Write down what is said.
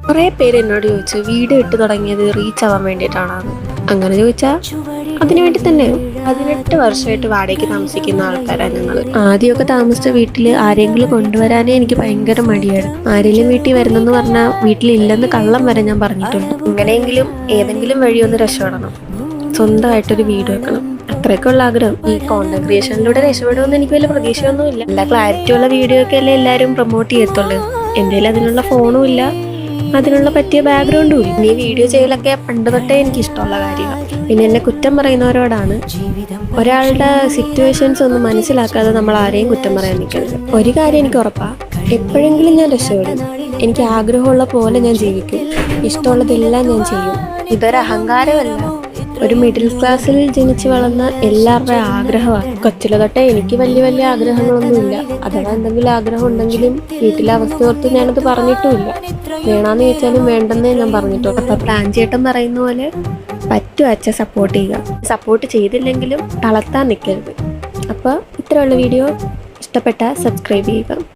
കുറേ പേര് എന്നോട് ചോദിച്ചു വീഡിയോ ഇട്ട് തുടങ്ങിയത് റീച്ച് ആവാൻ വേണ്ടിയിട്ടാണ്. അങ്ങനെ ചോദിച്ചാൽ അതിനു വേണ്ടി തന്നെ. 18 വർഷമായിട്ട് വാടകയ്ക്ക് താമസിക്കുന്ന ആൾക്കാരാണ് ഞങ്ങൾ. ആദ്യമൊക്കെ താമസിച്ച വീട്ടിൽ ആരെങ്കിലും കൊണ്ടുവരാനേ എനിക്ക് ഭയങ്കര മടിയായിരുന്നു. ആരെങ്കിലും വീട്ടിൽ വരുന്നെന്ന് പറഞ്ഞാൽ വീട്ടിലില്ലെന്ന് കള്ളം വരെ ഞാൻ പറഞ്ഞിട്ടുണ്ട്. എങ്ങനെയെങ്കിലും ഏതെങ്കിലും വഴിയൊന്ന് രക്ഷപ്പെടണം, സ്വന്തമായിട്ടൊരു വീട് വെക്കണം, അത്രയൊക്കെ ഉള്ള ആഗ്രഹം. ഈ കോണ്ടന്റ് ക്രിയേഷനിലൂടെ രക്ഷപ്പെടുമെന്ന് എനിക്ക് വലിയ പ്രതീക്ഷയൊന്നുമില്ല. എല്ലാ ക്ലാരിറ്റിയുള്ള വീഡിയോ ഒക്കെ അല്ലേ എല്ലാവരും പ്രൊമോട്ട് ചെയ്യത്തുള്ളൂ. എൻ്റെ കയ്യിൽ അതിനുള്ള ഫോണും ഇല്ല, അതിനുള്ള പറ്റിയ ബാക്ക്ഗ്രൗണ്ടും ഇല്ല. ഈ വീഡിയോ ചെയ്യലൊക്കെ പണ്ട് തൊട്ടേ എനിക്ക് ഇഷ്ടമുള്ള കാര്യമാണ്. പിന്നെ എന്നെ കുറ്റം പറയുന്നവരോടാണ്, ഒരാളുടെ സിറ്റുവേഷൻസ് ഒന്നും മനസ്സിലാക്കാതെ നമ്മൾ ആരെയും കുറ്റം പറയാൻ നിൽക്കരുത്. ഒരു കാര്യം എനിക്ക് ഉറപ്പാണ്, എപ്പോഴെങ്കിലും ഞാൻ രക്ഷപ്പെടും. എനിക്ക് ആഗ്രഹമുള്ള പോലെ ഞാൻ ജീവിക്കും, ഇഷ്ടമുള്ളതെല്ലാം ഞാൻ ചെയ്യും. ഇതൊരു അഹങ്കാരമല്ല, ഒരു മിഡിൽ ക്ലാസ്സിൽ ജനിച്ച് വളർന്ന എല്ലാവരുടെയും ആഗ്രഹമാണ്. കൊച്ചിലെ തൊട്ടേ എനിക്ക് വലിയ വലിയ ആഗ്രഹങ്ങളൊന്നുമില്ല. അഥവാ എന്തെങ്കിലും ആഗ്രഹം ഉണ്ടെങ്കിലും വീട്ടിലെ അവസ്ഥ ഓർത്ത് ഞാനത് പറഞ്ഞിട്ടുമില്ല. വേണമെന്ന് ചോദിച്ചാലും വേണ്ടെന്നേ ഞാൻ പറഞ്ഞിട്ടുള്ളൂ. അപ്പം പ്രാഞ്ചേട്ടൻ പറയുന്ന പോലെ പറ്റും അച്ഛൻ സപ്പോർട്ട് ചെയ്യുക. സപ്പോർട്ട് ചെയ്തില്ലെങ്കിലും തളർത്താൻ നിൽക്കരുത്. അപ്പോൾ ഇത്രയുള്ള വീഡിയോ ഇഷ്ടപ്പെട്ടാൽ സബ്സ്ക്രൈബ് ചെയ്യുക.